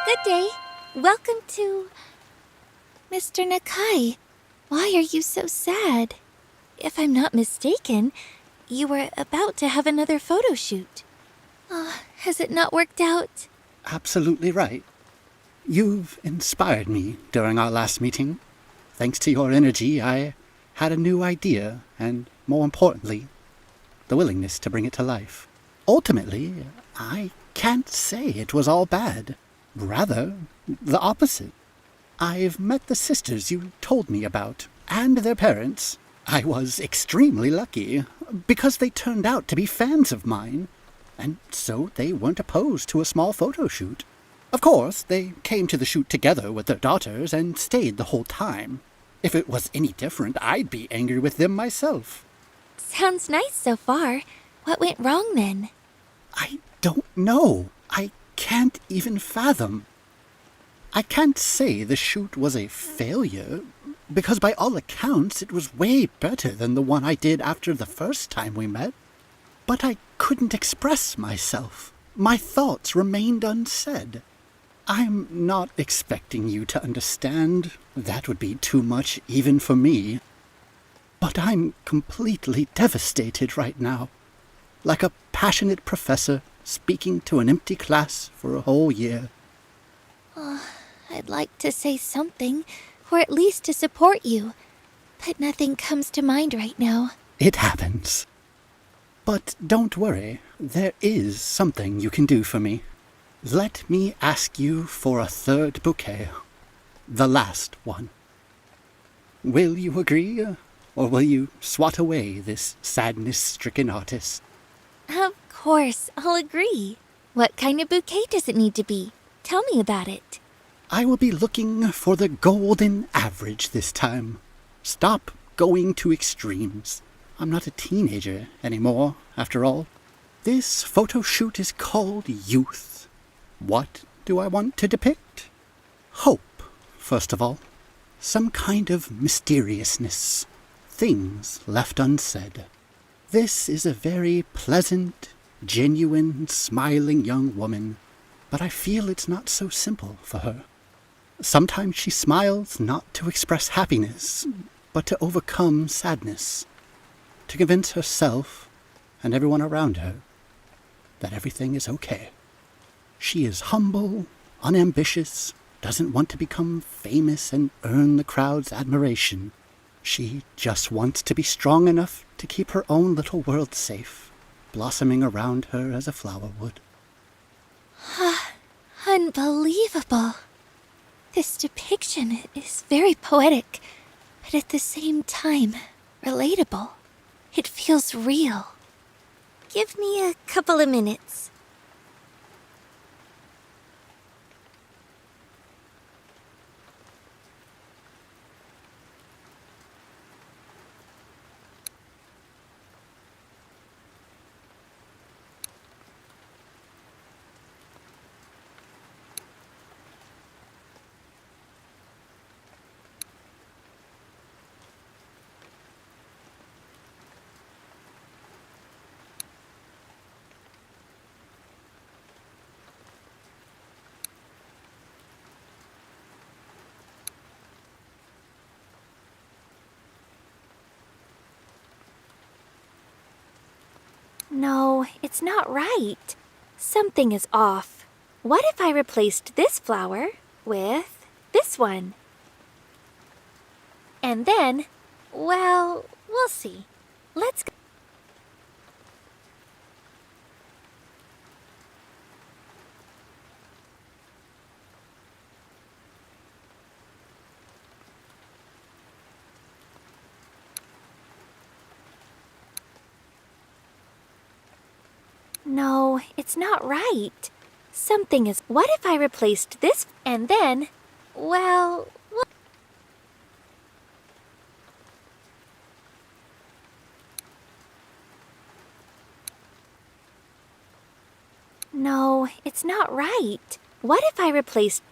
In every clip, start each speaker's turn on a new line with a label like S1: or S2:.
S1: Good day. Welcome to... Mr. Nakai. Why are you so sad? If I'm not mistaken, you were about to have another photo shoot. Has it not worked out?
S2: Absolutely right. You've inspired me during our last meeting. Thanks to your energy, I had a new idea, and more importantly, the willingness to bring it to life. Ultimately, I can't say it was all bad. Rather, the opposite. I've met the sisters you told me about, and their parents. I was extremely lucky, because they turned out to be fans of mine, and so they weren't opposed to a small photo shoot. Of course, they came to the shoot together with their daughters and stayed the whole time. If it was any different, I'd be angry with them myself.
S1: Sounds nice so far. What went wrong then?
S2: I don't know. I can't even fathom. I can't say the shoot was a failure, because by all accounts it was way better than the one I did after the first time we met. But I couldn't express myself. My thoughts remained unsaid. I'm not expecting you to understand. That would be too much even for me. But I'm completely devastated right now. Like a passionate professor speaking to an empty class for a whole year.
S1: I'd like to say something, or at least to support you, but nothing comes to mind right now.
S2: It happens. But don't worry, there is something you can do for me. Let me ask you for a third bouquet. The last one. Will you agree, or will you swat away this sadness-stricken artist?
S1: Of course, I'll agree. What kind of bouquet does it need to be? Tell me about it.
S2: I will be looking for the golden average this time. Stop going to extremes. I'm not a teenager anymore, after all. This photo shoot is called youth. What do I want to depict? Hope, first of all. Some kind of mysteriousness. Things left unsaid. This is a very pleasant, genuine, smiling young woman, but I feel it's not so simple for her. Sometimes she smiles not to express happiness, but to overcome sadness, to convince herself and everyone around her that everything is okay. She is humble, unambitious, doesn't want to become famous and earn the crowd's admiration. She just wants to be strong enough to keep her own little world safe, blossoming around her as a flower would.
S1: Unbelievable. This depiction is very poetic, but at the same time, relatable. It feels real. Give me a couple of minutes. No, it's not right. Something is off. What if I replaced this flower with this one? And then, well, we'll see. Let's go. No, it's not right. Something is... What if I replaced this and then... Well... No, it's not right. What if I replaced...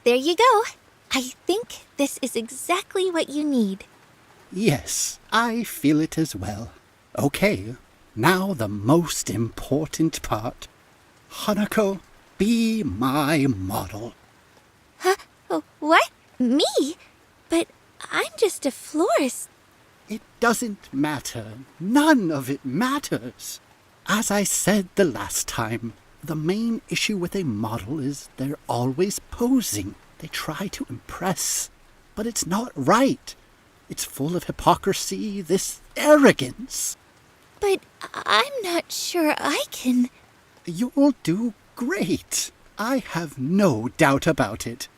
S1: There you go. I think this is exactly what you need.
S2: Yes, I feel it as well. Okay, now the most important part. Hanako, be my model.
S1: Huh? Oh, what? Me? But I'm just a florist.
S2: It doesn't matter. None of it matters. As I said the last time, the main issue with a model is they're always posing. They try to impress. But it's not right. It's full of hypocrisy, this arrogance.
S1: But I'm not sure I can.
S2: You'll do great. I have no doubt about it.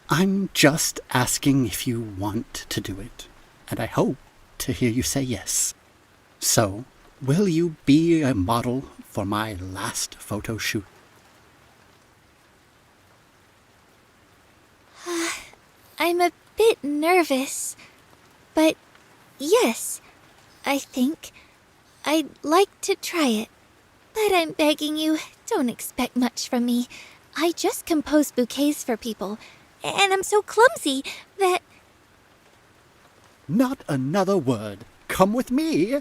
S2: I'm just asking if you want to do it, and I hope to hear you say yes. So, will you be a model for my last photo shoot?
S1: I'm a bit nervous. But yes, I think I'd like to try it. But I'm begging you, don't expect much from me. I just compose bouquets for people, and I'm so clumsy that...
S2: Not another word. Come with me.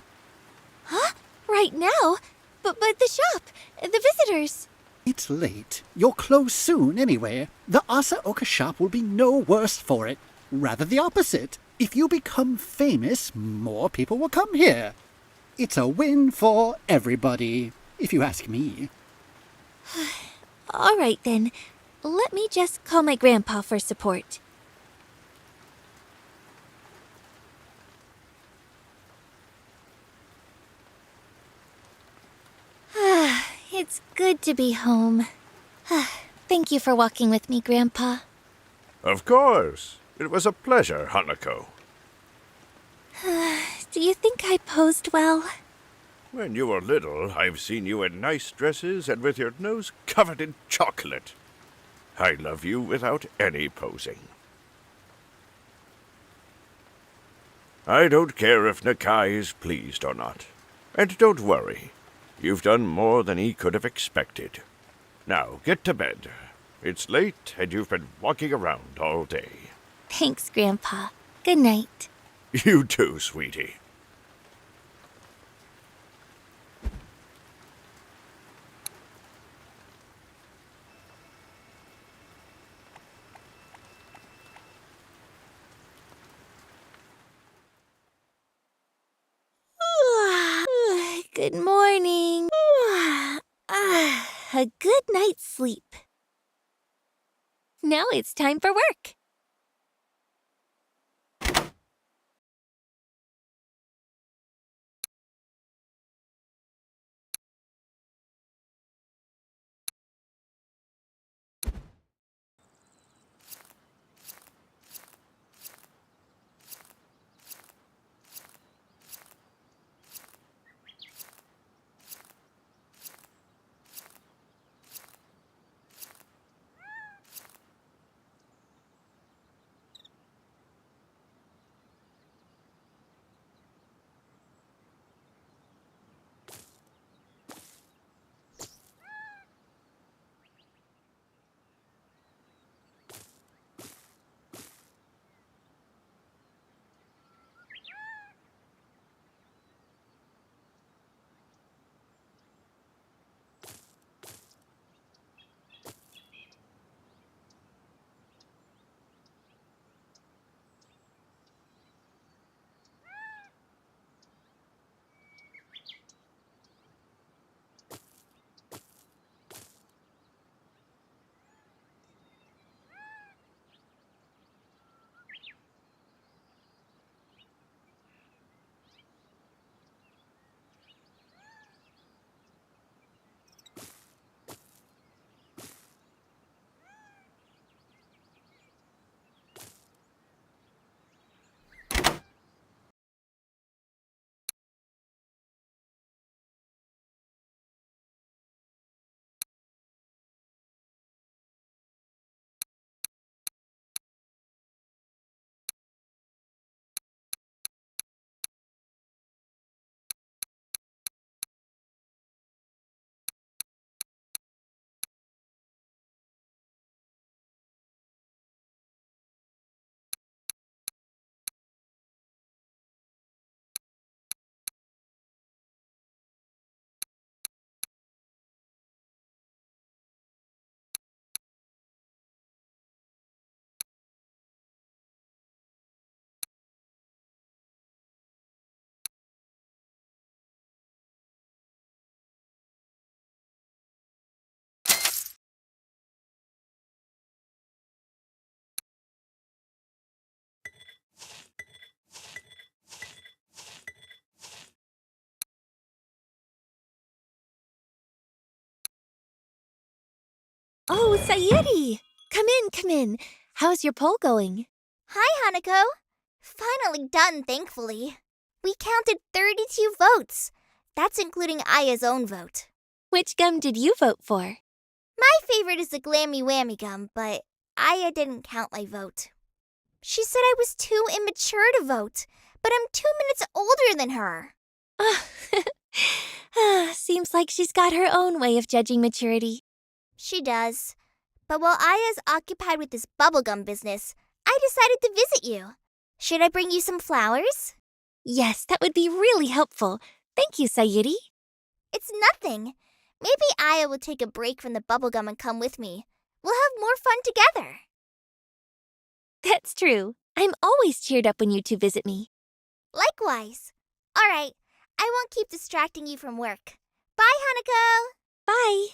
S1: Huh? Right now? But the shop, the visitors.
S2: It's late. You'll close soon anyway. The Asaoka shop will be no worse for it. Rather the opposite. If you become famous, more people will come here. It's a win for everybody, if you ask me.
S1: All right then. Let me just call my grandpa for support. It's good to be home. Thank you for walking with me, Grandpa.
S3: Of course. It was a pleasure, Hanako.
S1: Do you think I posed well?
S3: When you were little, I've seen you in nice dresses and with your nose covered in chocolate. I love you without any posing. I don't care if Nakai is pleased or not. And don't worry. You've done more than he could have expected. Now, get to bed. It's late and you've been walking around all day.
S1: Thanks, Grandpa. Good night.
S3: You too, sweetie.
S1: Good morning. A good night's sleep. Now it's time for work. Oh, Sayuri! Come in, come in. How's your poll going?
S4: Hi, Hanako. Finally done, thankfully. We counted 32 votes. That's including Aya's own vote.
S1: Which gum did you vote for?
S4: My favorite is the Glammy Whammy gum, but Aya didn't count my vote. She said I was too immature to vote, but I'm 2 minutes older than her.
S1: Seems like she's got her own way of judging maturity.
S4: She does. But while Aya's occupied with this bubblegum business, I decided to visit you. Should I bring you some flowers?
S1: Yes, that would be really helpful. Thank you, Sayuri.
S4: It's nothing. Maybe Aya will take a break from the bubblegum and come with me. We'll have more fun together.
S1: That's true. I'm always cheered up when you two visit me.
S4: Likewise. All right, I won't keep distracting you from work. Bye, Hanako!
S1: Bye.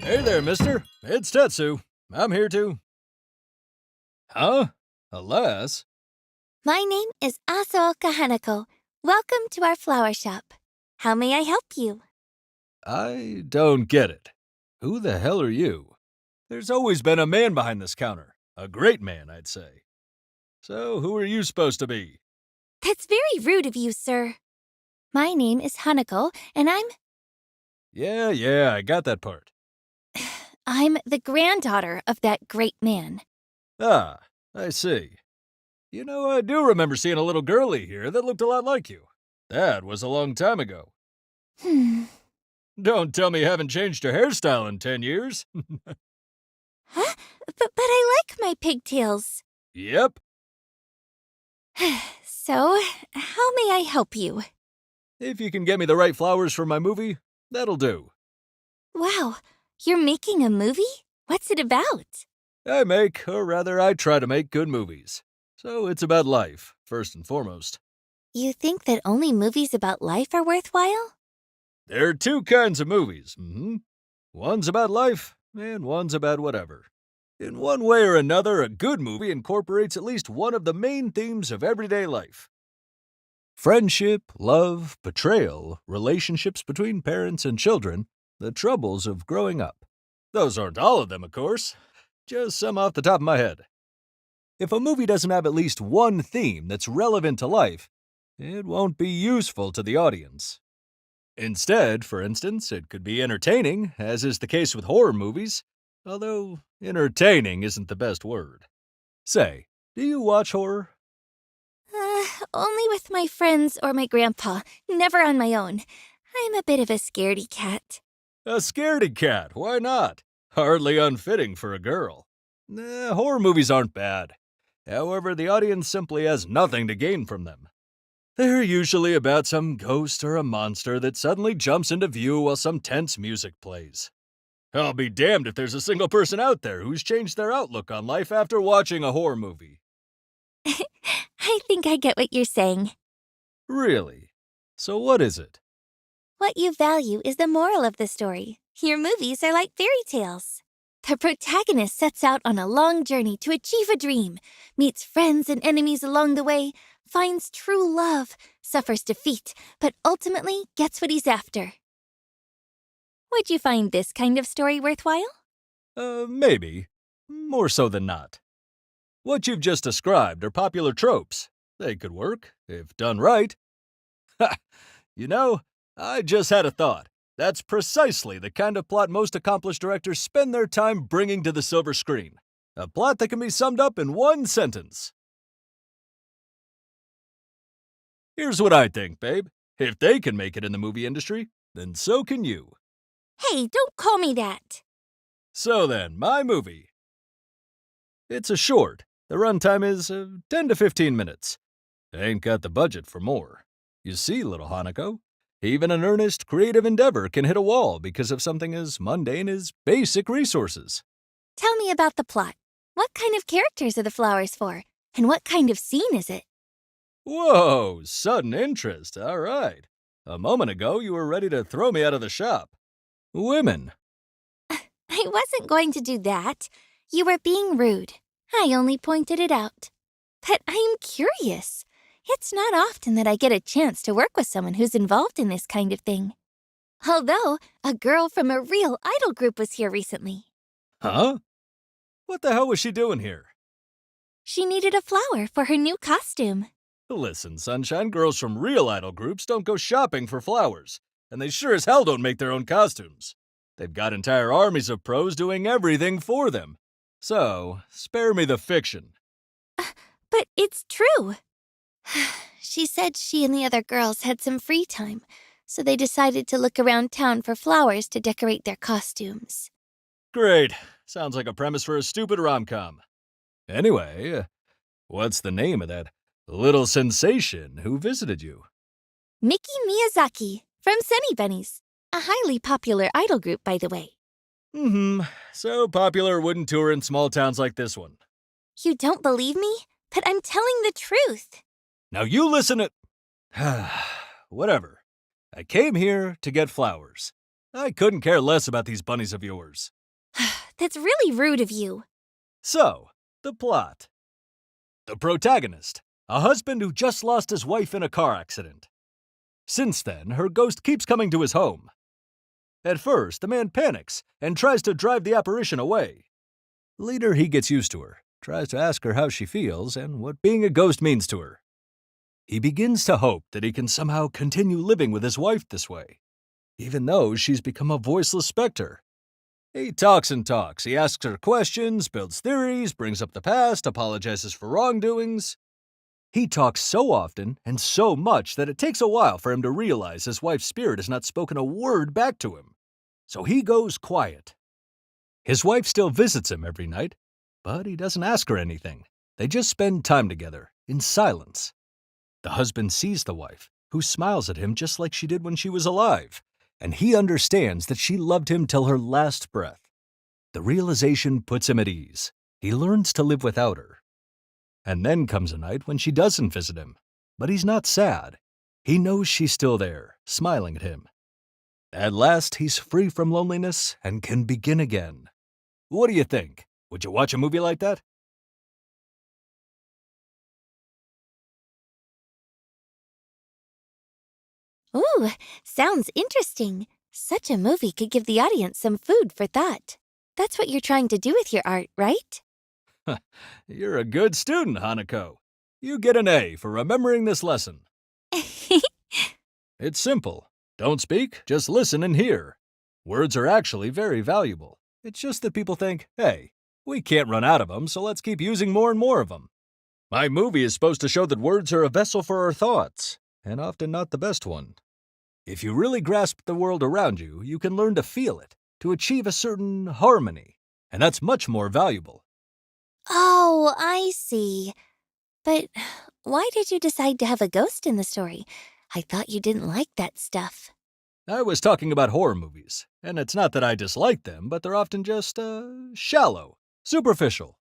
S5: Hey there, mister. It's Tetsu. I'm here too. Huh? Alas?
S1: My name is Asaoka Hanako. Welcome to our flower shop. How may I help you?
S5: I don't get it. Who the hell are you? There's always been a man behind this counter. A great man, I'd say. So, who are you supposed to be?
S1: That's very rude of you, sir. My name is Hanako, and
S5: Yeah, I got that part.
S1: I'm the granddaughter of that great man.
S5: Ah, I see. You know, I do remember seeing a little girlie here that looked a lot like you. That was a long time ago. Don't tell me you haven't changed your hairstyle in 10 years.
S1: Huh? But I like my pigtails.
S5: Yep.
S1: So, how may I help you?
S5: If you can get me the right flowers for my movie, that'll do.
S1: Wow, you're making a movie? What's it about?
S5: I make, or rather I try to make, good movies. So it's about life, first and foremost.
S1: You think that only movies about life are worthwhile?
S5: There are two kinds of movies. One's about life, and one's about whatever. In one way or another, a good movie incorporates at least one of the main themes of everyday life. Friendship, love, betrayal, relationships between parents and children, the troubles of growing up. Those aren't all of them, of course. Just some off the top of my head. If a movie doesn't have at least one theme that's relevant to life, it won't be useful to the audience. Instead, for instance, it could be entertaining, as is the case with horror movies, although entertaining isn't the best word. Say, do you watch horror?
S1: Only with my friends or my grandpa, never on my own. I'm a bit of a scaredy cat.
S5: A scaredy cat, why not? Hardly unfitting for a girl. Horror movies aren't bad. However, the audience simply has nothing to gain from them. They're usually about some ghost or a monster that suddenly jumps into view while some tense music plays. I'll be damned if there's a single person out there who's changed their outlook on life after watching a horror movie.
S1: I think I get what you're saying.
S5: Really? So what is it?
S1: What you value is the moral of the story. Your movies are like fairy tales. The protagonist sets out on a long journey to achieve a dream, meets friends and enemies along the way, finds true love, suffers defeat, but ultimately gets what he's after. Would you find this kind of story worthwhile?
S5: Maybe. More so than not. What you've just described are popular tropes. They could work, if done right. Ha! You know, I just had a thought. That's precisely the kind of plot most accomplished directors spend their time bringing to the silver screen. A plot that can be summed up in one sentence. Here's what I think, babe. If they can make it in the movie industry, then so can you.
S1: Hey, don't call me that.
S5: So then, my movie. It's a short. The runtime is 10 to 15 minutes. I ain't got the budget for more. You see, little Hanako, even an earnest, creative endeavor can hit a wall because of something as mundane as basic resources.
S1: Tell me about the plot. What kind of characters are the flowers for? And what kind of scene is it?
S5: Whoa, sudden interest. All right. A moment ago, you were ready to throw me out of the shop. Women.
S1: I wasn't going to do that. You were being rude. I only pointed it out. But I'm curious. It's not often that I get a chance to work with someone who's involved in this kind of thing. Although, a girl from a real idol group was here recently.
S5: Huh? What the hell was she doing here?
S1: She needed a flower for her new costume.
S5: Listen, Sunshine, girls from real idol groups don't go shopping for flowers, and they sure as hell don't make their own costumes. They've got entire armies of pros doing everything for them. So, spare me the fiction.
S1: But it's true. She said she and the other girls had some free time, so they decided to look around town for flowers to decorate their costumes.
S5: Great. Sounds like a premise for a stupid rom-com. Anyway, what's the name of that little sensation who visited you?
S1: Miki Miyazaki from Sunny Bunnies, a highly popular idol group, by the way.
S5: So popular it wouldn't tour in small towns like this one.
S1: You don't believe me? But I'm telling the truth.
S5: Now you listen to... Whatever. I came here to get flowers. I couldn't care less about these bunnies of yours.
S1: That's really rude of you.
S5: So, the plot. The protagonist, a husband who just lost his wife in a car accident. Since then, her ghost keeps coming to his home. At first, the man panics and tries to drive the apparition away. Later, he gets used to her, tries to ask her how she feels and what being a ghost means to her. He begins to hope that he can somehow continue living with his wife this way, even though she's become a voiceless specter. He talks and talks. He asks her questions, builds theories, brings up the past, apologizes for wrongdoings. He talks so often and so much that it takes a while for him to realize his wife's spirit has not spoken a word back to him. So he goes quiet. His wife still visits him every night, but he doesn't ask her anything. They just spend time together, in silence. The husband sees the wife, who smiles at him just like she did when she was alive, and he understands that she loved him till her last breath. The realization puts him at ease. He learns to live without her. And then comes a night when she doesn't visit him, but he's not sad. He knows she's still there, smiling at him. At last, he's free from loneliness and can begin again. What do you think? Would you watch a movie like that?
S1: Ooh, sounds interesting. Such a movie could give the audience some food for thought. That's what you're trying to do with your art, right?
S5: You're a good student, Hanako. You get an A for remembering this lesson. It's simple. Don't speak, just listen and hear. Words are actually very valuable. It's just that people think, hey, we can't run out of them, so let's keep using more and more of them. My movie is supposed to show that words are a vessel for our thoughts, and often not the best one. If you really grasp the world around you, you can learn to feel it, to achieve a certain harmony, and that's much more valuable.
S1: Oh, I see. But why did you decide to have a ghost in the story? I thought you didn't like that stuff.
S5: I was talking about horror movies, and it's not that I dislike them, but they're often just, shallow, superficial.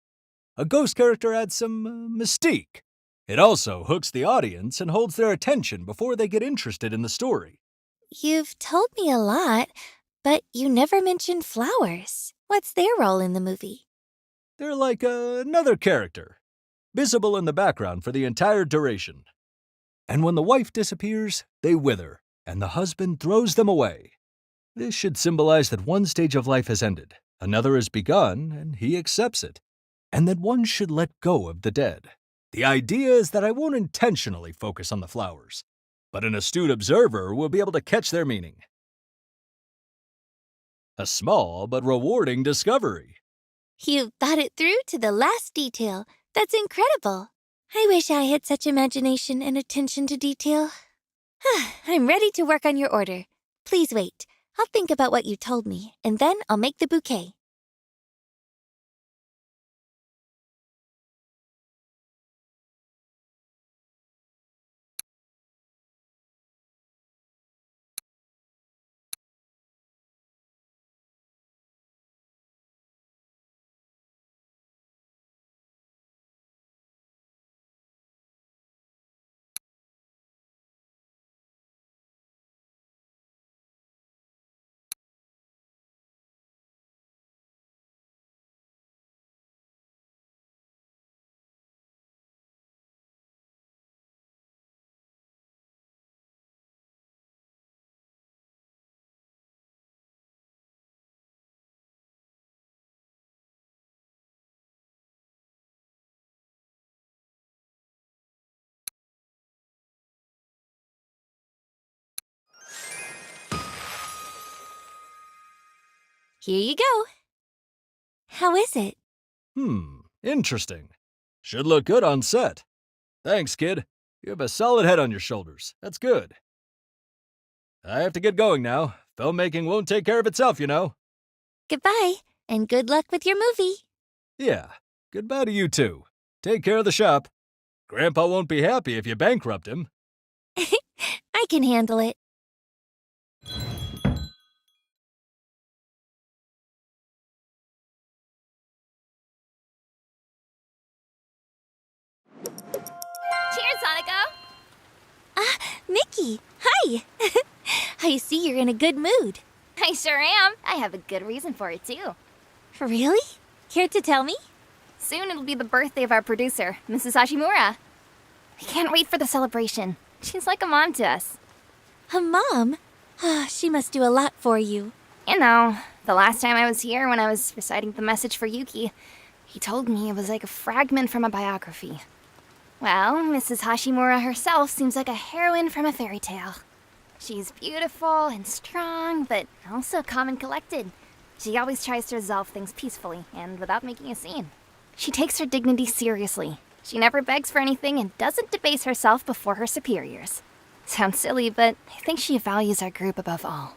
S5: A ghost character adds some mystique. It also hooks the audience and holds their attention before they get interested in the story.
S1: You've told me a lot, but you never mentioned flowers. What's their role in the movie?
S5: They're like another character, visible in the background for the entire duration. And when the wife disappears, they wither, and the husband throws them away. This should symbolize that one stage of life has ended, another has begun, and he accepts it, and that one should let go of the dead. The idea is that I won't intentionally focus on the flowers, but an astute observer will be able to catch their meaning. A small but rewarding discovery.
S1: You've thought it through to the last detail. That's incredible. I wish I had such imagination and attention to detail. I'm ready to work on your order. Please wait. I'll think about what you told me, and then I'll make the bouquet. Here you go. How is it?
S5: Interesting. Should look good on set. Thanks, kid. You have a solid head on your shoulders. That's good. I have to get going now. Filmmaking won't take care of itself, you know.
S1: Goodbye, and good luck with your movie.
S5: Yeah, goodbye to you too. Take care of the shop. Grandpa won't be happy if you bankrupt him.
S1: I can handle it.
S4: Cheers, Hanako!
S1: Mickey, hi! I see you're in a good mood.
S4: I sure am. I have a good reason for it, too.
S1: Really? Care to tell me?
S4: Soon it'll be the birthday of our producer, Mrs. Hashimura. I can't wait for the celebration. She's like a mom to us.
S1: A mom? She must do a lot for you.
S4: You know, the last time I was here when I was reciting the message for Yuki, he told me it was like a fragment from a biography. Well, Mrs. Hashimura herself seems like a heroine from a fairy tale. She's beautiful and strong, but also calm and collected. She always tries to resolve things peacefully and without making a scene. She takes her dignity seriously. She never begs for anything and doesn't debase herself before her superiors. Sounds silly, but I think she values our group above all.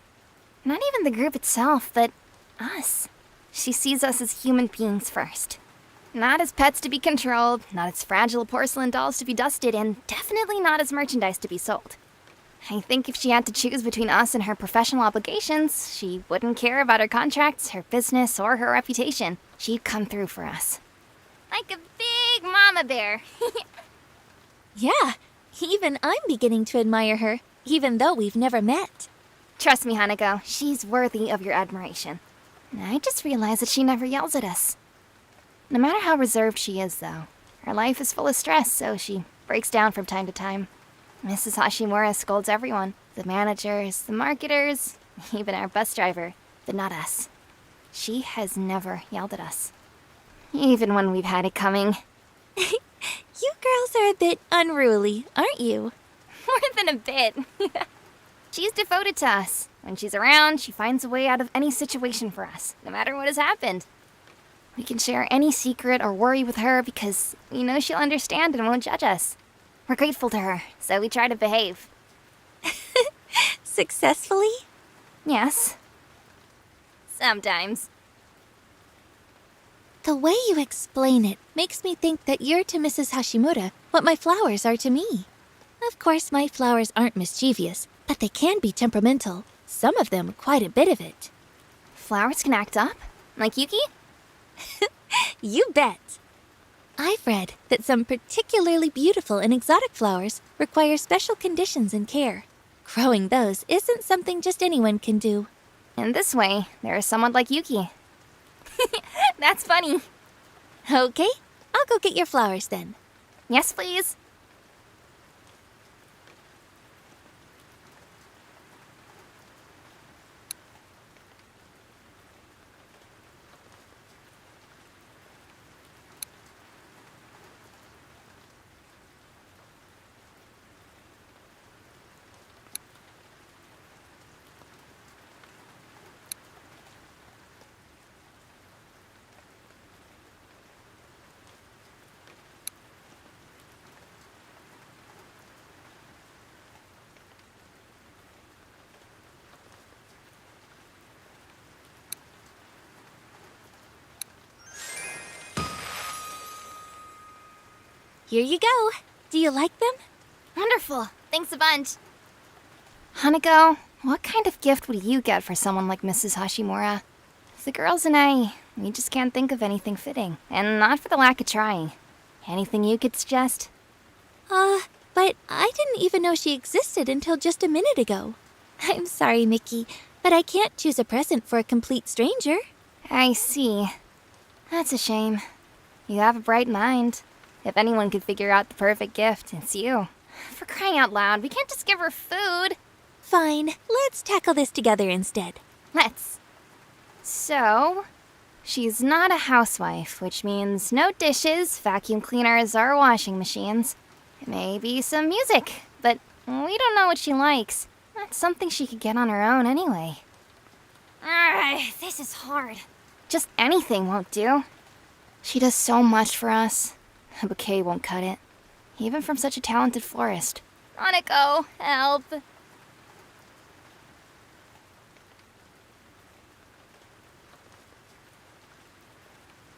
S4: Not even the group itself, but us. She sees us as human beings first. Not as pets to be controlled, not as fragile porcelain dolls to be dusted, and definitely not as merchandise to be sold. I think if she had to choose between us and her professional obligations, she wouldn't care about her contracts, her business, or her reputation. She'd come through for us. Like a big mama bear.
S1: Yeah, even I'm beginning to admire her, even though we've never met.
S4: Trust me, Hanako, she's worthy of your admiration. I just realized that she never yells at us. No matter how reserved she is, though, her life is full of stress, so she breaks down from time to time. Mrs. Hashimura scolds everyone. The managers, the marketers, even our bus driver, but not us. She has never yelled at us. Even when we've had it coming.
S1: You girls are a bit unruly, aren't you?
S4: More than a bit. She's devoted to us. When she's around, she finds a way out of any situation for us, no matter what has happened. We can share any secret or worry with her because we know she'll understand and won't judge us. We're grateful to her, so we try to behave.
S1: Successfully?
S4: Yes. Sometimes.
S1: The way you explain it makes me think that you're to Mrs. Hashimura what my flowers are to me. Of course, my flowers aren't mischievous, but they can be temperamental. Some of them quite a bit of it.
S4: Flowers can act up? Like Yuki?
S1: You bet. I've read that some particularly beautiful and exotic flowers require special conditions and care. Growing those isn't something just anyone can do.
S4: In this way, there is someone like Yuki. That's funny.
S1: Okay, I'll go get your flowers then.
S4: Yes, please.
S1: Here you go. Do you like them?
S4: Wonderful. Thanks a bunch. Hanako, what kind of gift would you get for someone like Mrs. Hashimura? The girls and I, we just can't think of anything fitting. And not for the lack of trying. Anything you could suggest?
S1: But I didn't even know she existed until just a minute ago. I'm sorry, Mickey, but I can't choose a present for a complete stranger.
S4: I see. That's a shame. You have a bright mind. If anyone could figure out the perfect gift, it's you. For crying out loud, we can't just give her food.
S1: Fine, let's tackle this together instead.
S4: Let's. So, she's not a housewife, which means no dishes, vacuum cleaners, or washing machines. Maybe some music, but we don't know what she likes. That's something she could get on her own anyway. This is hard. Just anything won't do. She does so much for us. A bouquet won't cut it. Even from such a talented florist. Hanako, help.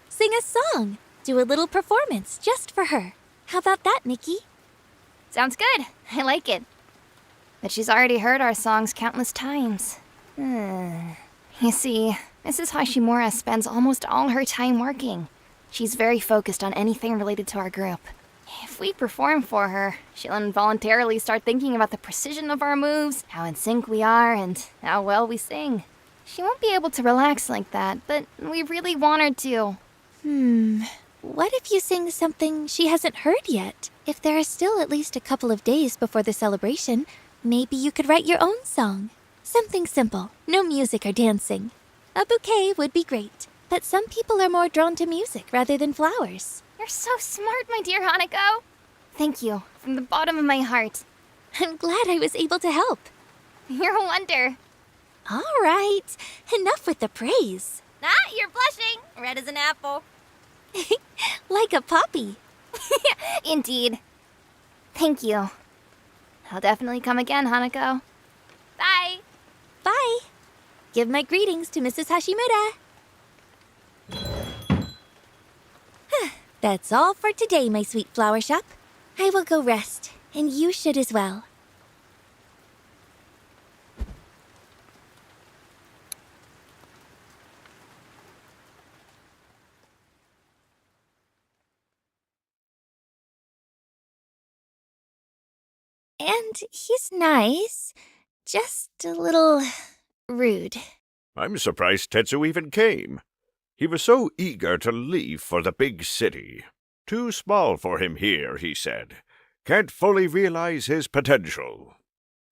S1: Sing a song. Do a little performance just for her. How about that, Mickey?
S4: Sounds good. I like it. But she's already heard our songs countless times. You see, Mrs. Hashimura spends almost all her time working. She's very focused on anything related to our group. If we perform for her, she'll involuntarily start thinking about the precision of our moves, how in sync we are, and how well we sing. She won't be able to relax like that, but we really want her to.
S1: What if you sing something she hasn't heard yet? If there are still at least a couple of days before the celebration, maybe you could write your own song. Something simple, no music or dancing. A bouquet would be great, but some people are more drawn to music rather than flowers.
S4: You're so smart, my dear Hanako. Thank you, from the bottom of my heart.
S1: I'm glad I was able to help.
S4: You're a wonder.
S1: All right, enough with the praise.
S4: Ah, you're blushing. Red as an apple.
S1: Like a poppy.
S4: Indeed. Thank you. I'll definitely come again, Hanako. Bye.
S1: Bye. Give my greetings to Mrs. Hashimura. That's all for today, my sweet flower shop. I will go rest, and you should as well. And he's nice, just a little rude.
S3: I'm surprised Tetsu even came. He was so eager to leave for the big city. Too small for him here, he said. Can't fully realize his potential.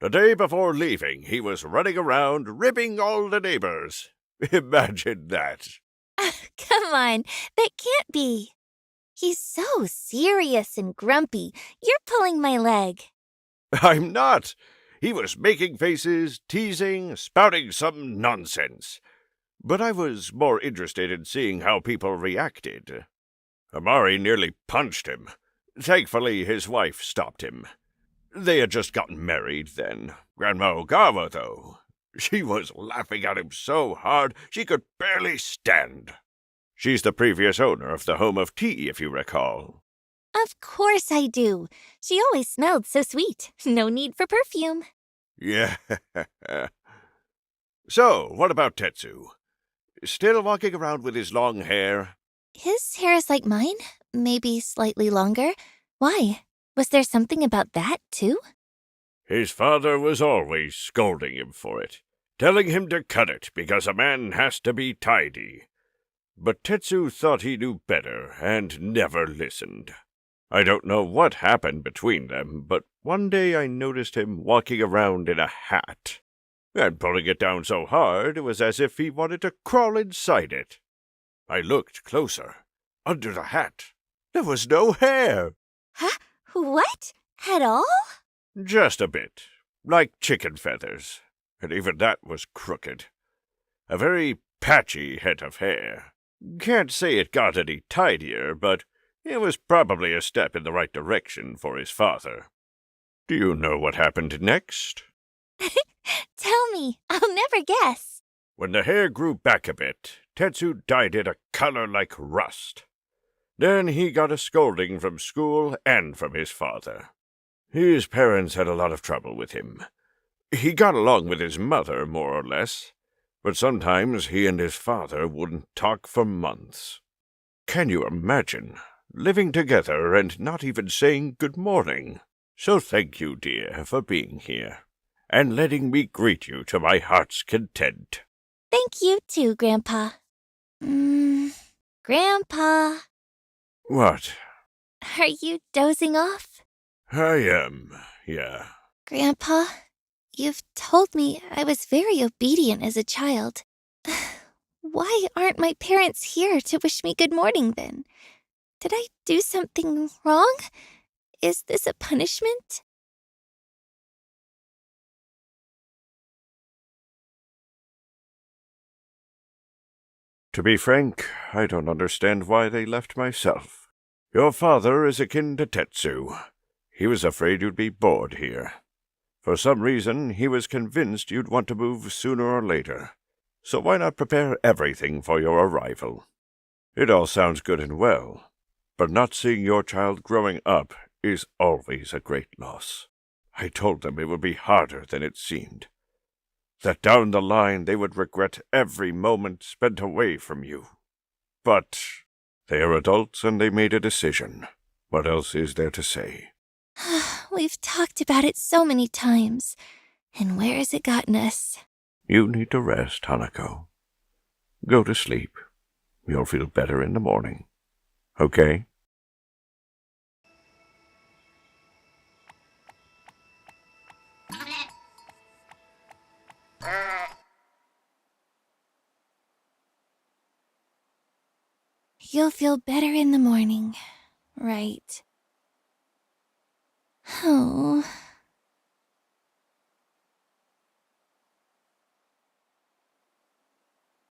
S3: The day before leaving, he was running around ribbing all the neighbors. Imagine that.
S1: Come on, that can't be. He's so serious and grumpy. You're pulling my leg.
S3: I'm not. He was making faces, teasing, spouting some nonsense. But I was more interested in seeing how people reacted. Amari nearly punched him. Thankfully, his wife stopped him. They had just gotten married then. Grandma Ogawa, though. She was laughing at him so hard she could barely stand. She's the previous owner of the Home of Tea, if you recall.
S1: Of course I do. She always smelled so sweet. No need for perfume.
S3: Yeah. So, what about Tetsu? Still walking around with his long hair?
S1: His hair is like mine, maybe slightly longer. Why? Was there something about that, too?
S3: His father was always scolding him for it, telling him to cut it because a man has to be tidy. But Tetsu thought he knew better and never listened. I don't know what happened between them, but one day I noticed him walking around in a hat, and pulling it down so hard it was as if he wanted to crawl inside it. I looked closer. Under the hat, there was no hair.
S1: Huh? What? At all?
S3: Just a bit, like chicken feathers, and even that was crooked. A very patchy head of hair. Can't say it got any tidier, but it was probably a step in the right direction for his father. Do you know what happened next?
S1: Tell me. I'll never guess.
S3: When the hair grew back a bit, Tetsu dyed it a color like rust. Then he got a scolding from school and from his father. His parents had a lot of trouble with him. He got along with his mother, more or less, but sometimes he and his father wouldn't talk for months. Can you imagine living together and not even saying good morning? So thank you, dear, for being here and letting me greet you to my heart's content.
S1: Thank you too, Grandpa. Grandpa,
S3: What?
S1: are you dozing off?
S3: I am, yeah.
S1: Grandpa, you've told me I was very obedient as a child. Why aren't my parents here to wish me good morning then? Did I do something wrong? Is this a punishment?
S3: To be frank, I don't understand why they left myself. Your father is akin to Tetsu. He was afraid you'd be bored here. For some reason, he was convinced you'd want to move sooner or later. So why not prepare everything for your arrival? It all sounds good and well, but not seeing your child growing up is always a great loss. I told them it would be harder than it seemed. That down the line they would regret every moment spent away from you. But they are adults and they made a decision. What else is there to say?
S1: We've talked about it so many times. And where has it gotten us?
S3: You need to rest, Hanako. Go to sleep. You'll feel better in the morning. Okay?
S1: You'll feel better in the morning. Right. Oh.